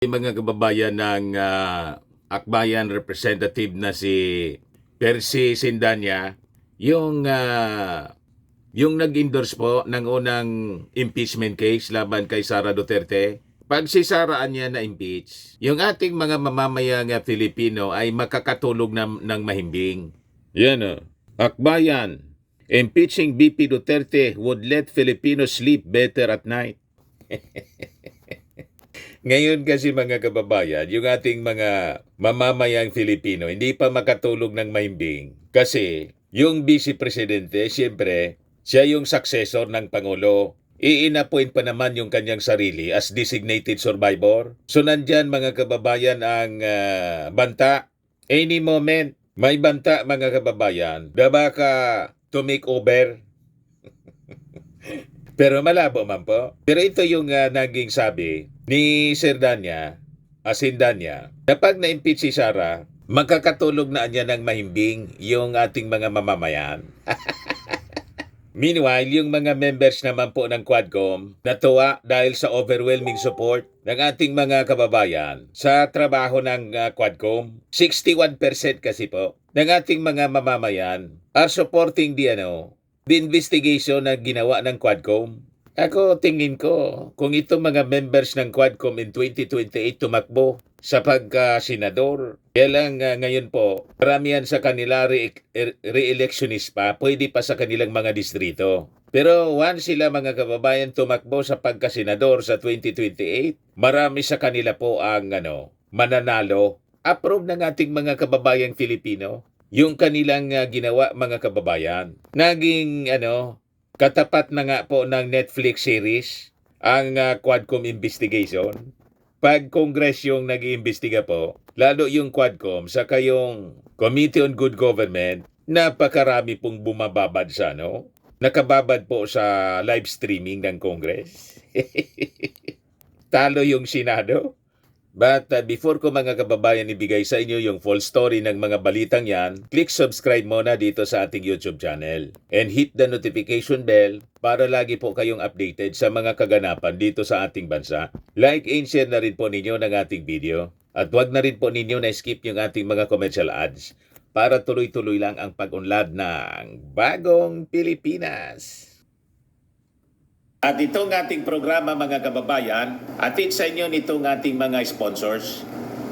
Mga kababayan ng Akbayan representative na si Percy Sindanya, yung nag-endorse po ng unang impeachment case laban kay Sara Duterte. Pag si Sara niya na-impeach, yung ating mga mamamayang Filipino ay makakatulog ng mahimbing. Yan o. Akbayan, impeaching BP Duterte would let Filipinos sleep better at night. Ngayon kasi mga kababayan, yung ating mga mamamayang Filipino hindi pa makatulog ng mahimbing kasi yung Vice Presidente, siyempre, siya yung successor ng Pangulo. I-inappoint pa naman yung kanyang sarili as designated survivor. So nandyan mga kababayan ang banta. Any moment, may banta mga kababayan na baka to make over. Pero malabo man po. Pero ito yung naging sabi ni Sindanya, na pag na-impeach si Sara, magkakatulog na niya ng mahimbing yung ating mga mamamayan. Meanwhile, yung mga members naman po ng Quadcom natuwa dahil sa overwhelming support ng ating mga kababayan sa trabaho ng Quadcom. 61% kasi po ng ating mga mamamayan are supporting the investigation na ginawa ng Quadcom. Ako tingin ko, kung itong mga members ng Quadcom in 2028 tumakbo sa pagka-senador, kaya lang ngayon po, karamihan sa kanila re-electionist pa, pwede pa sa kanilang mga distrito. Pero once sila mga kababayan tumakbo sa pagka-senador sa 2028, marami sa kanila po ang mananalo. Approve ng ating mga kababayang Filipino yung kanilang ginawa mga kababayan. Naging katapat na nga po ng Netflix series ang Quadcom investigation. Pag Congress yung nag-iimbestiga po, lalo yung Quadcom, saka yung Committee on Good Government, napakarami pong bumababad sa nakababad po sa live streaming ng Congress. Talo yung Senado. But before ko mga kababayan ibigay sa inyo yung full story ng mga balitang yan, click subscribe muna dito sa ating YouTube channel and hit the notification bell para lagi po kayong updated sa mga kaganapan dito sa ating bansa. Like and share na rin po ninyo ng ating video at huwag na rin po ninyo na skip yung ating mga commercial ads para tuloy-tuloy lang ang pag-unlad ng Bagong Pilipinas. At itong ating programa mga kababayan, atid sa inyo nitong ating mga sponsors.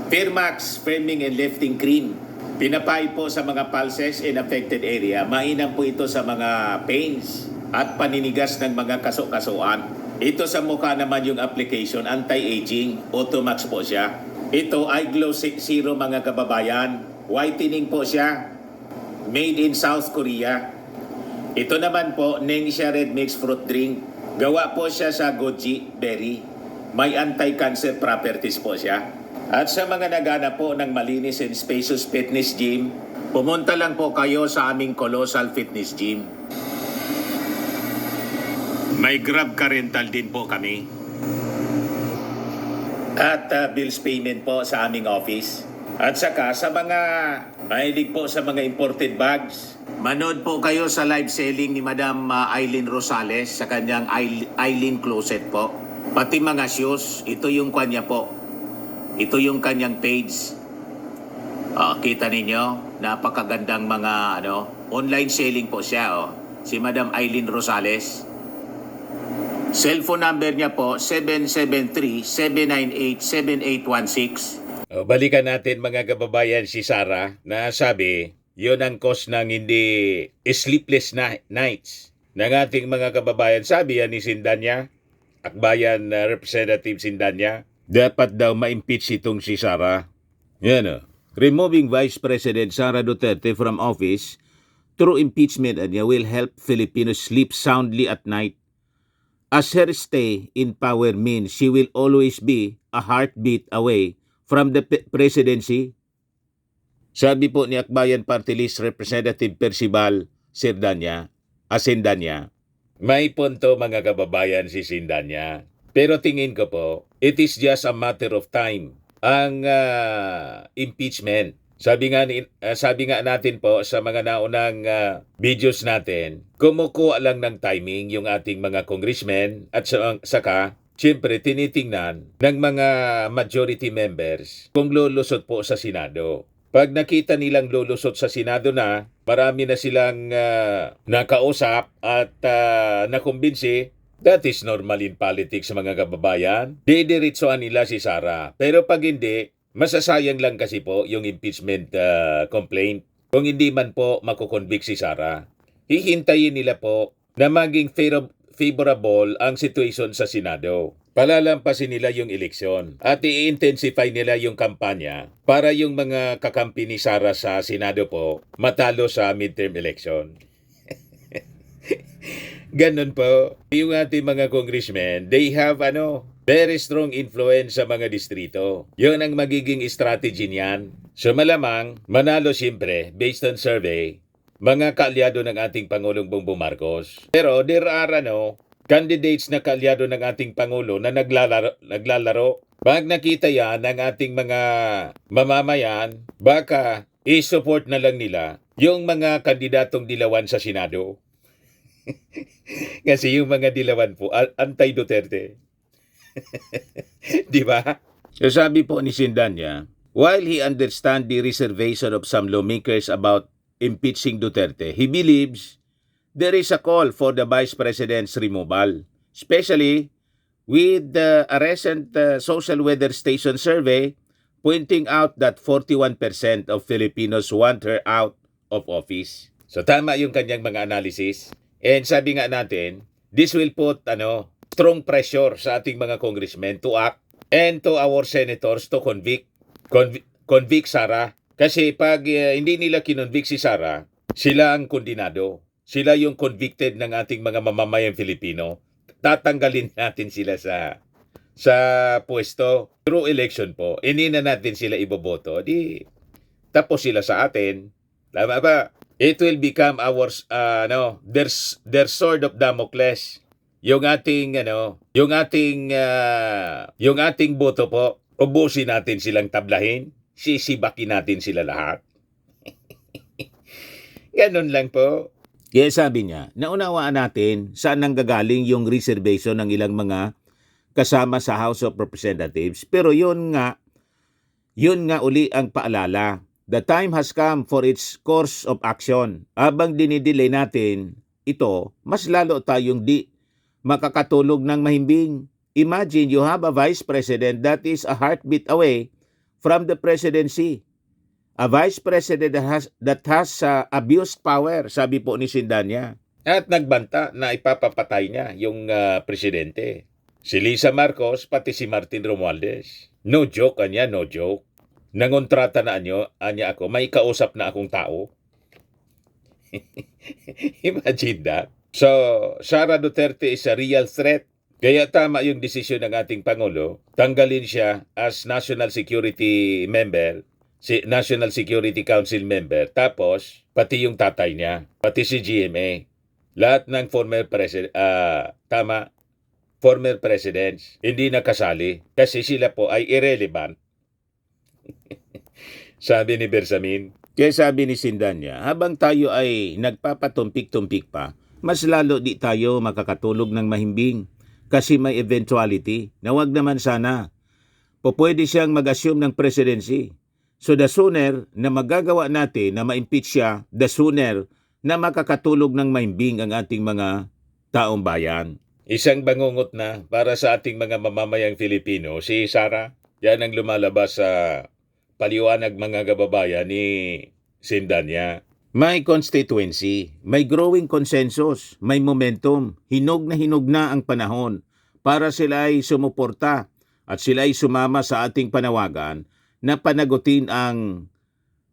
Firmax Firming and Lifting Cream. Pinapay po sa mga pulses in affected area. Mainam po ito sa mga pains at paninigas ng mga kaso-kasuan. Ito sa mukha naman yung application, anti-aging, Automax po siya. Ito ay Glow Zero mga kababayan. Whitening po siya. Made in South Korea. Ito naman po, Nengxia Red Mix Fruit Drink. Gawa po siya sa goji berry. May anti-cancer properties po siya. At sa mga nagana po ng malinis and spacious fitness gym, pumunta lang po kayo sa aming Colossal Fitness Gym. May Grab Car Rental din po kami. At bills payment po sa aming office. At saka sa mga mahilig po sa mga imported bags, manood po kayo sa live selling ni Madam Eileen Rosales sa kanyang Eileen Closet po. Pati mga shoes, ito yung kanya po. Ito yung kanyang page. Kita ninyo, napakagandang mga online selling po siya. Si Madam Eileen Rosales. Cellphone number niya po, 773-798-7816. Balikan natin mga kababayan si Sara na sabi, yun ang cause ng hindi sleepless nights ng ating mga kababayan. Sabi yan ni Sindanya, Akbayan Representative Sindanya, dapat daw ma-impeach itong si Sara. Yan removing Vice President Sara Duterte from office through impeachment will help Filipinos sleep soundly at night. As her stay in power means she will always be a heartbeat away from the presidency. Sabi po ni Akbayan Party List Representative Percival Sindanya, may punto mga kababayan si Sindanya. Pero tingin ko po, it is just a matter of time ang impeachment. Sabi nga natin po sa mga naunang videos natin, kumukuha lang ng timing yung ating mga congressmen at saka siyempre tinitingnan ng mga majority members kung lulusot po sa Senado. Pag nakita nilang lulusot sa Senado na, marami na silang nakausap at nakumbinsi. That is normal in politics, mga kababayan. Didiretsohan nila si Sara. Pero pag hindi, masasayang lang kasi po yung impeachment complaint. Kung hindi man po makukonvict si Sara, hihintayin nila po na maging favorable ang situation sa Senado. Palalampasin nila yung eleksyon at i-intensify nila yung kampanya para yung mga kakampi ni Sara sa Senado po matalo sa midterm election. Ganun po. Yung ating mga congressmen, they have very strong influence sa mga distrito. Yun ang magiging strategy niyan. So malamang, manalo siyempre, based on survey, mga kaalyado ng ating Pangulong Bongbong Marcos. Pero there are candidates na kaalyado ng ating Pangulo na naglalaro. Pag nakita yan ng ating mga mamamayan, baka i-support na lang nila yung mga kandidatong dilawan sa Senado. Kasi yung mga dilawan po, anti-Duterte. Di ba? So sabi po ni Sindanya, while he understands the reservation of some lawmakers about impeaching Duterte, he believes there is a call for the Vice President's removal, especially with a recent social weather station survey pointing out that 41% of Filipinos want her out of office. So tama yung kanyang mga analysis. And sabi nga natin, this will put strong pressure sa ating mga congressmen to act and to our senators to convict Sara. Kasi pag hindi nila kinonvict si Sara, sila ang kondinado. Sila yung convicted ng ating mga mamamayang Filipino. Tatanggalin natin sila sa pwesto through election po. Hindi na natin sila iboboto. Di tapos sila sa atin. Tama ba? It will become our their sword of Damocles. Yung ating boto po, ubusin natin silang tablahin, sisibakin natin sila lahat. Ganun lang po. Kaya sabi niya, naunawaan natin saan nanggagaling yung reservation ng ilang mga kasama sa House of Representatives. Pero yun nga uli ang paalala. The time has come for its course of action. Habang dinidelay natin ito, mas lalo tayong di makakatulog ng mahimbing. Imagine you have a vice president that is a heartbeat away from the presidency. A vice president that has abused power, sabi po ni Sindanya. At nagbanta na ipapapatay niya yung presidente. Si Lisa Marcos, pati si Martin Romualdez. No joke, anya, no joke. Nangontrata na anya ako, may kausap na akong tao. Imagine that. So, Sara Duterte is a real threat. Kaya tama yung desisyon ng ating Pangulo, tanggalin siya as National Security Member, National Security Council Member, tapos pati yung tatay niya, pati si GMA. Lahat ng former presidents, hindi nakasali kasi sila po ay irrelevant. Sabi ni Bersamin. Kaya sabi ni Sindanya, habang tayo ay nagpapatumpik-tumpik pa, mas lalo di tayo makakatulog ng mahimbing kasi may eventuality na wag naman sana. Pwede siyang mag-assume ng presidency. So the sooner na magagawa natin na ma-impeach siya, the sooner na makakatulog ng mahimbing ang ating mga taong bayan. Isang bangungot na para sa ating mga mamamayang Filipino, si Sara. Yan ang lumalabas sa paliwanag mga kababayan ni Sindanya. May constituency, may growing consensus, may momentum, hinog na ang panahon para sila ay sumuporta at sila ay sumama sa ating panawagan na panagutin ang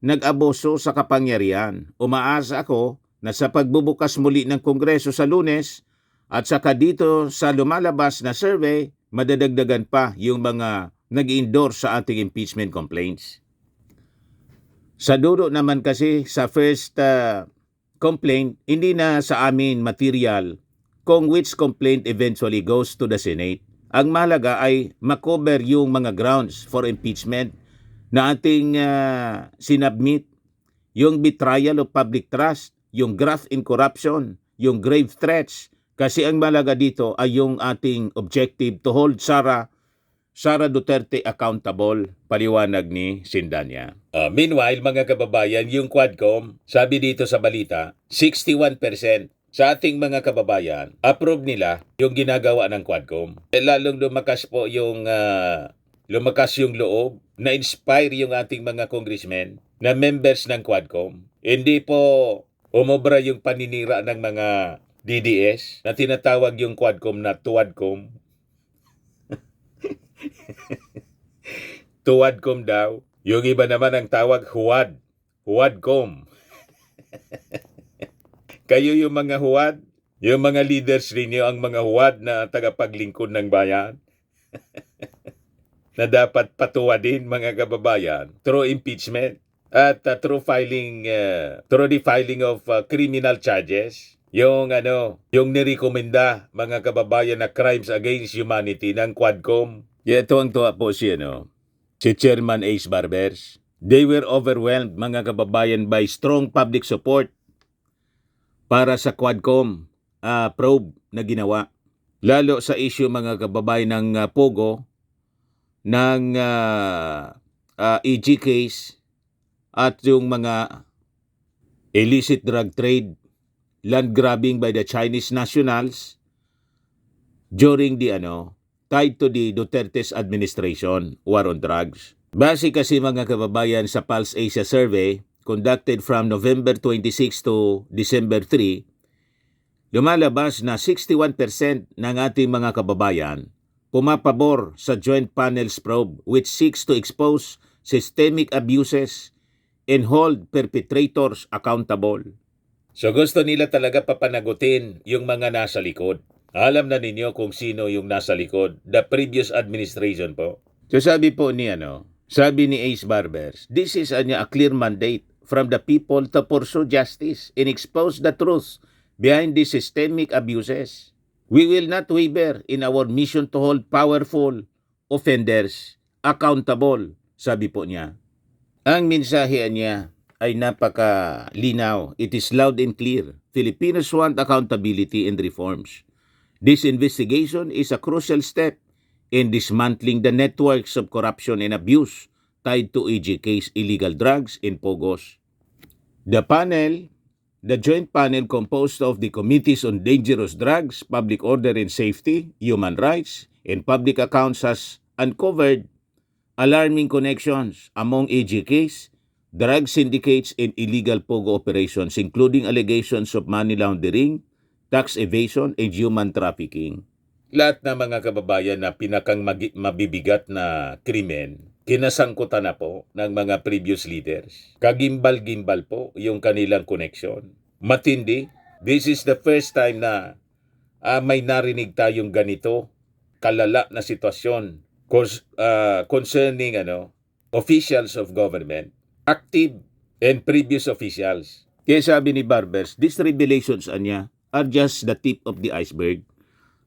nag-abuso sa kapangyarihan. Umaasa ako na sa pagbubukas muli ng Kongreso sa Lunes at saka dito sa lumalabas na survey, madadagdagan pa yung mga nag-endorse sa ating impeachment complaints. Sa dulo naman kasi sa first complaint, hindi na sa amin material kung which complaint eventually goes to the Senate. Ang mahalaga ay makover yung mga grounds for impeachment na ating sinubmit, yung betrayal of public trust, yung graft in corruption, yung grave threats, Kasi ang malaga dito ay yung ating objective to hold Sara Duterte accountable, paliwanag ni Sindanya. Meanwhile, mga kababayan, yung Quadcom, sabi dito sa balita, 61% sa ating mga kababayan, approve nila yung ginagawa ng Quadcom. Lalong lumakas yung loob, na-inspire yung ating mga congressmen na members ng Quadcom. Hindi po umobra yung paninira ng mga DDS na tinatawag yung Quadcom na Tuwadcom. Tuwadcom daw. Yung iba naman ang tawag Huwad. Huwadcom. Kayo yung mga huwad, yung mga leaders ninyo ang mga huwad na tagapaglingkod ng bayan. Na dapat patuwadin mga kababayan through impeachment at through the filing of criminal charges. Yung nirekomenda mga kababayan na crimes against humanity ng Quadcom. Ito ang tuwa po si Chairman Ace Barbers. They were overwhelmed, mga kababayan, by strong public support para sa Quadcom probe na ginawa. Lalo sa issue, mga kababayan, ng Pogo, ng EG case at yung mga illicit drug trade, land grabbing by the Chinese nationals during the tied to the Duterte's administration, war on drugs. Base kasi, mga kababayan, sa Pulse Asia survey conducted from November 26 to December 3, lumalabas na 61% ng ating mga kababayan pumapabor sa Joint Panels probe which seeks to expose systemic abuses and hold perpetrators accountable. So gusto nila talaga papanagutin yung mga nasa likod. Alam na ninyo kung sino yung nasa likod. The previous administration po. So sabi ni Ace Barbers, this is a clear mandate from the people to pursue justice and expose the truth behind these systemic abuses. We will not waver in our mission to hold powerful offenders accountable, sabi po niya. Ang mensahe niya ay napakalinaw. It is loud and clear. Filipinos want accountability and reforms. This investigation is a crucial step in dismantling the networks of corruption and abuse tied to EG case illegal drugs and Pogos. The joint panel composed of the Committees on Dangerous Drugs, Public Order and Safety, Human Rights, and Public Accounts has uncovered alarming connections among EG case, drug syndicates, and illegal Pogo operations, including allegations of money laundering, tax evasion, and human trafficking. Lahat ng mga kababayan na pinakang mabibigat na krimen, kinasangkutan na po ng mga previous leaders. Kagimbal-gimbal po yung kanilang connection. Matindi. This is the first time na may narinig tayong ganito kalala na sitwasyon concerning officials of government, active and previous officials. Kaya sabi ni Barbers, these revelations are just the tip of the iceberg.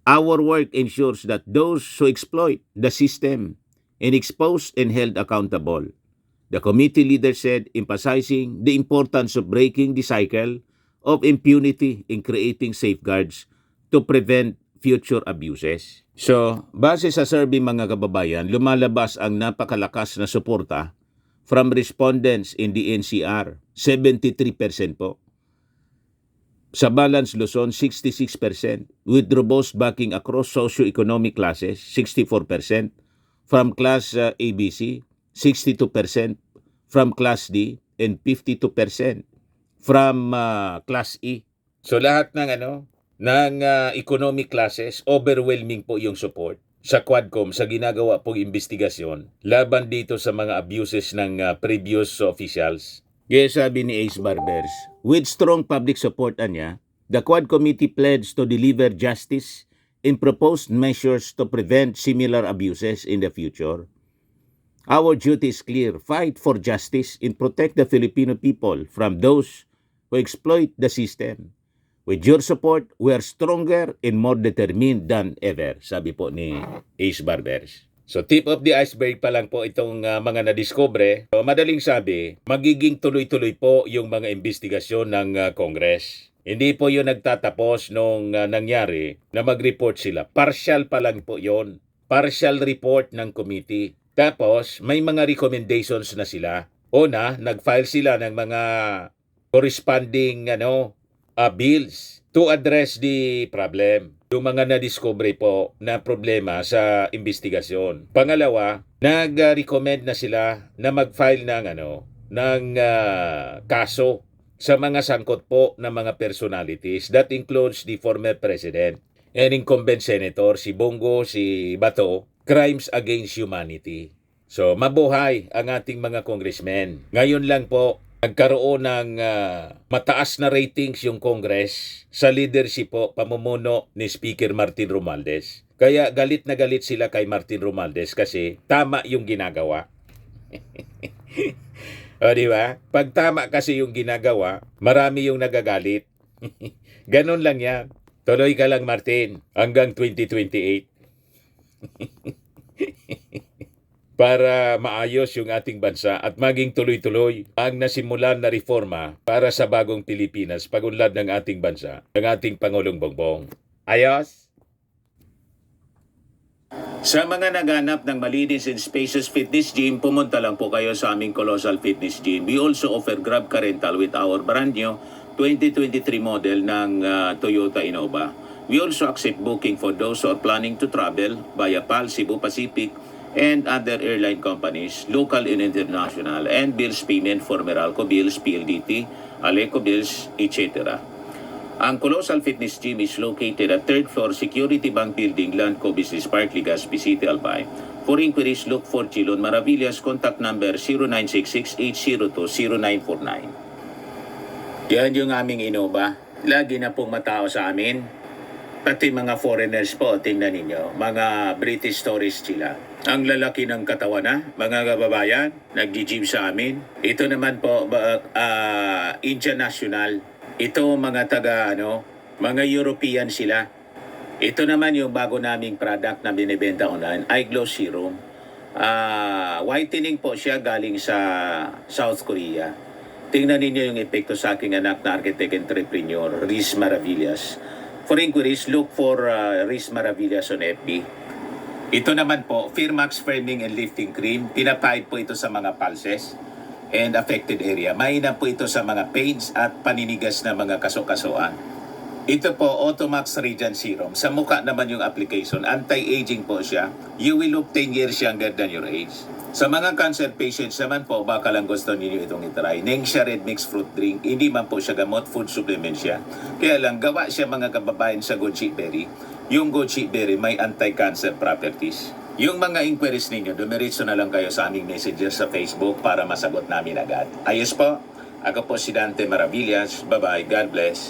Our work ensures that those who exploit the system and exposed and held accountable. The committee leader said, emphasizing the importance of breaking the cycle of impunity and creating safeguards to prevent future abuses. So, base sa survey, mga kababayan, lumalabas ang napakalakas na suporta from respondents in the NCR, 73% po. Sa Balance Luzon, 66%, with robust backing across socio-economic classes, 64%, from Class ABC, 62%, from Class D, and 52% from Class E. So lahat ng economic classes, overwhelming po yung support sa Quadcom sa ginagawa pong investigasyon laban dito sa mga abuses ng previous officials. Yes, sabi ni Ace Barbers, with strong public support the Quad Committee pledged to deliver justice and proposed measures to prevent similar abuses in the future. Our duty is clear, fight for justice and protect the Filipino people from those who exploit the system. With your support, we are stronger and more determined than ever, sabi po ni Ace Barbers. So tip of the iceberg pa lang po itong mga nadiskubre. So, madaling sabi, magiging tuloy-tuloy po yung mga investigasyon ng Congress. Hindi po yun nagtatapos nung nangyari na mag-report sila. Partial pa lang po yun. Partial report ng committee. Tapos, may mga recommendations na sila. Una, nag-file sila ng mga corresponding bills to address the problem. Yung mga na-discover po na problema sa investigasyon. Pangalawa, nag-recommend na sila na mag-file ng kaso sa mga sangkot po ng mga personalities. That includes the former president and incumbent senator, si Bongo, si Bato, crimes against humanity. So, mabuhay ang ating mga congressmen. Ngayon lang po, nagkaroon ng mataas na ratings yung Congress sa leadership po pamumuno ni Speaker Martin Romualdez. Kaya galit na galit sila kay Martin Romualdez kasi tama yung ginagawa. O, di ba? Pag tama kasi yung ginagawa, marami yung nagagalit. Ganon lang yan. Tuloy ka lang, Martin, hanggang 2028. Para maayos yung ating bansa at maging tuloy-tuloy ang nasimulan na reforma para sa bagong Pilipinas, pagunlad ng ating bansa, ng ating Pangulong Bongbong. Ayos? Sa mga naghanap ng malinis and spacious fitness gym, pumunta lang po kayo sa aming Colossal Fitness Gym. We also offer Grab Car Rental with our brand new 2023 model ng Toyota Innova. We also accept booking for those who are planning to travel via PAL, Cebu Pacific, and other airline companies, local and international, and bills payment for Meralco Bills, PLDT, Aleco Bills, etc. Ang Colossal Fitness Gym is located at 3rd floor Security Bank Building, Landco Business Park, Legazpi City, Albay. For inquiries, look for Chilon Maravillas. Contact number 0966-802-0949. Yan yung aming Innova. Lagi na pong matao sa amin. Pati mga foreigners po, tingnan ninyo. Mga British tourists sila. Ang lalaki ng katawan na, mga kababayan, nag-gym sa amin. Ito naman po, Indian National. Ito mga mga European sila. Ito naman yung bago naming product na binibenta online, iGlow Serum. Whitening po siya galing sa South Korea. Tingnan ninyo yung epekto sa aking anak na architect entrepreneur, Riz Maravillas. For inquiries, look for Riz Maravillas on FB. Ito naman po, Firmax Firming and Lifting Cream. Pinapahid po ito sa mga pulses and affected area. Mainam po ito sa mga pains at paninigas na mga kaso-kasuan. Ito po, Automax Radiant Serum. Sa mukha naman yung application. Anti-aging po siya. You will look 10 years younger than your age. Sa mga cancer patients naman po, baka lang gusto ninyo itong itry. Nengxia Red Mix Fruit Drink. Hindi man po siya gamot, food supplement siya. Kaya lang, gawa siya mga kababayan sa goji berry. Yung goji berry may anti-cancer properties. Yung mga inquiries ninyo, dumiritso na lang kayo sa aming messenger sa Facebook para masagot namin agad. Ayos po. Ako po si Dante Maravillas. Bye-bye. God bless.